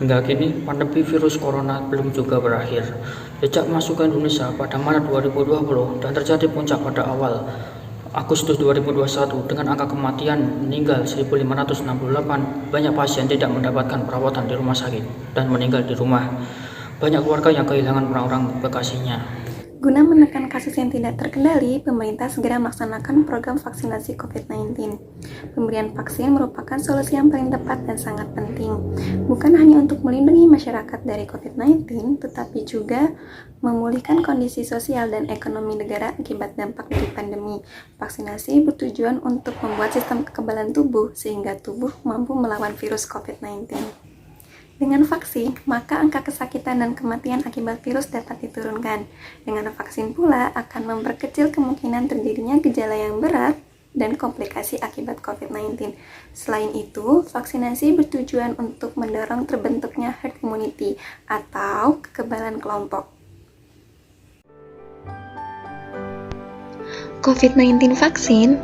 Hingga kini, pandemi virus corona belum juga berakhir. Sejak masuk ke Indonesia pada Maret 2020 dan terjadi puncak pada awal Agustus 2021 dengan angka kematian meninggal 1.568, banyak pasien tidak mendapatkan perawatan di rumah sakit dan meninggal di rumah. Banyak keluarga yang kehilangan orang-orang terkasihnya. Guna menekan kasus yang tidak terkendali, pemerintah segera melaksanakan program vaksinasi COVID-19. Pemberian vaksin merupakan solusi yang paling tepat dan sangat penting, bukan hanya untuk melindungi masyarakat dari COVID-19, tetapi juga memulihkan kondisi sosial dan ekonomi negara akibat dampak dari pandemi. Vaksinasi bertujuan untuk membuat sistem kekebalan tubuh sehingga tubuh mampu melawan virus COVID-19. Dengan vaksin, maka angka kesakitan dan kematian akibat virus dapat diturunkan. Dengan vaksin pula akan memperkecil kemungkinan terjadinya gejala yang berat dan komplikasi akibat COVID-19. Selain itu, vaksinasi bertujuan untuk mendorong terbentuknya herd immunity atau kekebalan kelompok. COVID-19 vaksin?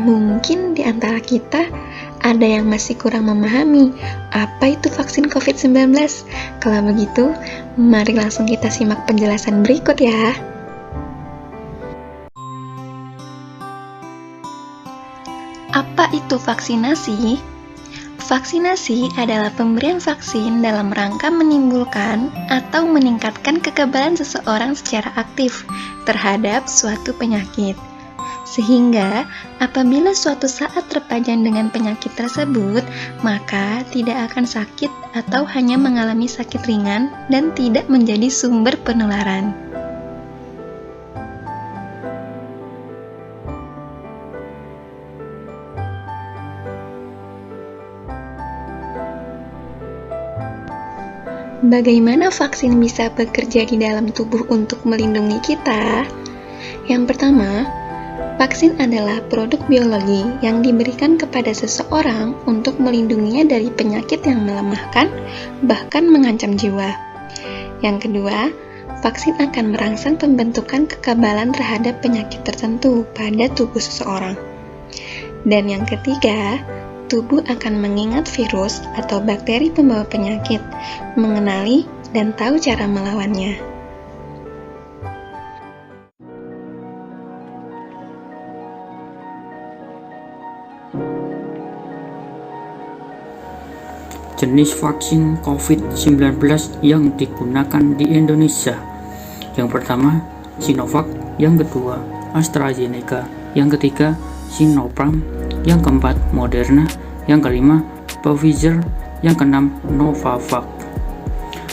Mungkin di antara kita ada yang masih kurang memahami apa itu vaksin COVID-19. Kalau begitu, mari langsung kita simak penjelasan berikut ya. Apa itu vaksinasi? Vaksinasi adalah pemberian vaksin dalam rangka menimbulkan atau meningkatkan kekebalan seseorang secara aktif terhadap suatu penyakit. Sehingga apabila suatu saat terpajan dengan penyakit tersebut, maka tidak akan sakit atau hanya mengalami sakit ringan dan tidak menjadi sumber penularan. Bagaimana vaksin bisa bekerja di dalam tubuh untuk melindungi kita? Yang pertama, vaksin adalah produk biologi yang diberikan kepada seseorang untuk melindunginya dari penyakit yang melemahkan, bahkan mengancam jiwa. Yang kedua, vaksin akan merangsang pembentukan kekebalan terhadap penyakit tertentu pada tubuh seseorang. Dan yang ketiga, tubuh akan mengingat virus atau bakteri pembawa penyakit, mengenali dan tahu cara melawannya. Jenis vaksin COVID-19 yang digunakan di Indonesia. Yang pertama, Sinovac. Yang kedua, AstraZeneca. Yang ketiga, Sinopharm. Yang keempat, Moderna. Yang kelima, Pfizer. Yang keenam, Novavax.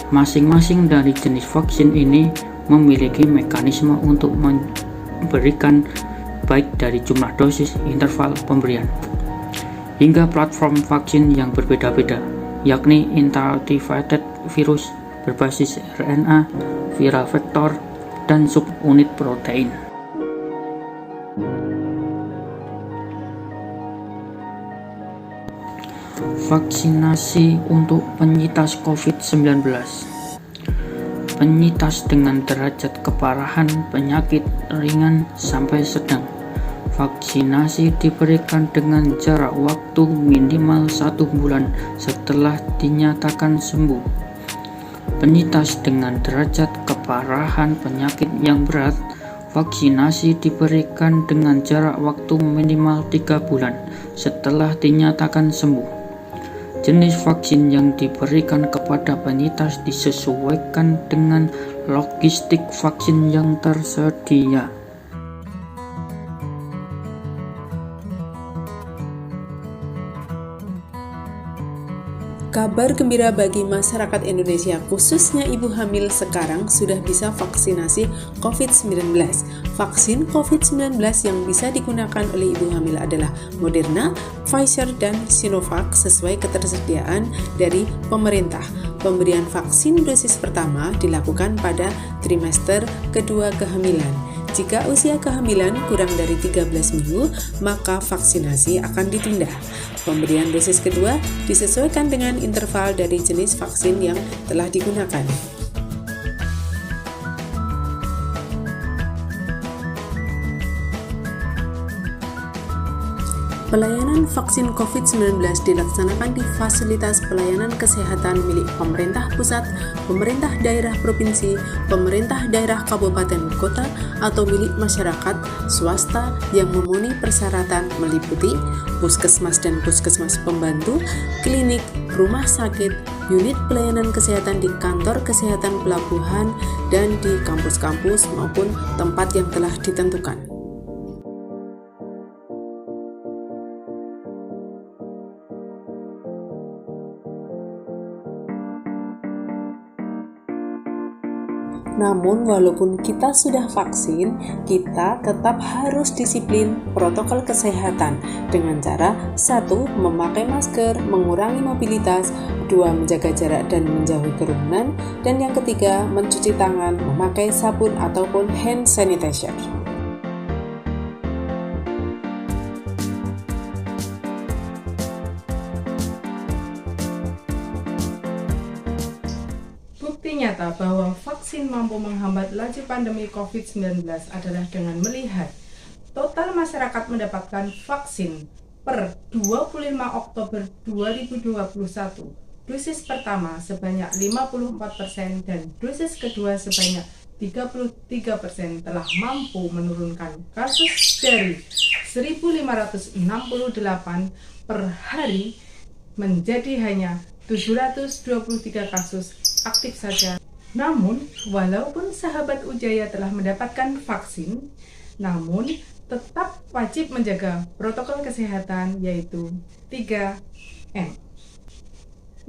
Masing-masing dari jenis vaksin ini memiliki mekanisme untuk memberikan baik dari jumlah dosis, interval pemberian, hingga platform vaksin yang berbeda-beda, yakni inactivated virus berbasis RNA, viral vector, dan subunit protein. Vaksinasi untuk penyintas COVID-19. Penyintas dengan derajat keparahan penyakit ringan sampai sedang. Vaksinasi diberikan dengan jarak waktu minimal 1 bulan setelah dinyatakan sembuh. Penyintas dengan derajat keparahan penyakit yang berat, vaksinasi diberikan dengan jarak waktu minimal 3 bulan setelah dinyatakan sembuh. Jenis vaksin yang diberikan kepada penyintas disesuaikan dengan logistik vaksin yang tersedia. Kabar gembira bagi masyarakat Indonesia, khususnya ibu hamil sekarang sudah bisa vaksinasi COVID-19. Vaksin COVID-19 yang bisa digunakan oleh ibu hamil adalah Moderna, Pfizer, dan Sinovac sesuai ketersediaan dari pemerintah. Pemberian vaksin dosis pertama dilakukan pada trimester kedua kehamilan. Jika usia kehamilan kurang dari 13 minggu, maka vaksinasi akan ditunda. Pemberian dosis kedua disesuaikan dengan interval dari jenis vaksin yang telah digunakan. Pelayanan vaksin COVID-19 dilaksanakan di fasilitas pelayanan kesehatan milik pemerintah pusat, pemerintah daerah provinsi, pemerintah daerah kabupaten kota, atau milik masyarakat swasta yang memenuhi persyaratan meliputi puskesmas dan puskesmas pembantu, klinik, rumah sakit, unit pelayanan kesehatan di kantor kesehatan pelabuhan, dan di kampus-kampus maupun tempat yang telah ditentukan. Namun, walaupun kita sudah vaksin, kita tetap harus disiplin protokol kesehatan dengan cara 1. Memakai masker, mengurangi mobilitas, 2. Menjaga jarak dan menjauhi kerumunan, dan yang ketiga, mencuci tangan, memakai sabun ataupun hand sanitizer. Bukti nyata bahwa vaksin mampu menghambat laju pandemi COVID-19 adalah dengan melihat total masyarakat mendapatkan vaksin per 25 Oktober 2021. Dosis pertama sebanyak 54% dan dosis kedua sebanyak 33% telah mampu menurunkan kasus dari 1.568 per hari menjadi hanya 723 kasus aktif saja. Namun, walaupun sahabat Ujaya telah mendapatkan vaksin, namun tetap wajib menjaga protokol kesehatan yaitu 3M.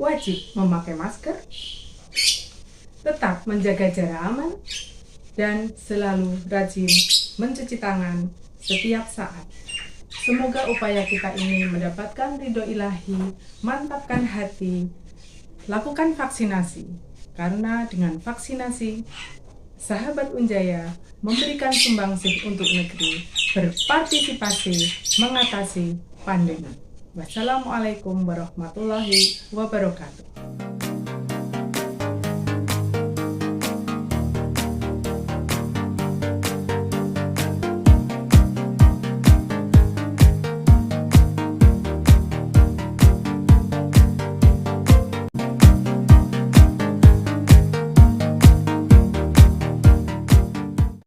Wajib memakai masker, tetap menjaga jarak aman, dan selalu rajin mencuci tangan setiap saat. Semoga upaya kita ini mendapatkan ridho ilahi, mantapkan hati, lakukan vaksinasi. Karena dengan vaksinasi, sahabat Unjaya memberikan sumbangsih untuk negeri, berpartisipasi mengatasi pandemi. Wassalamualaikum warahmatullahi wabarakatuh.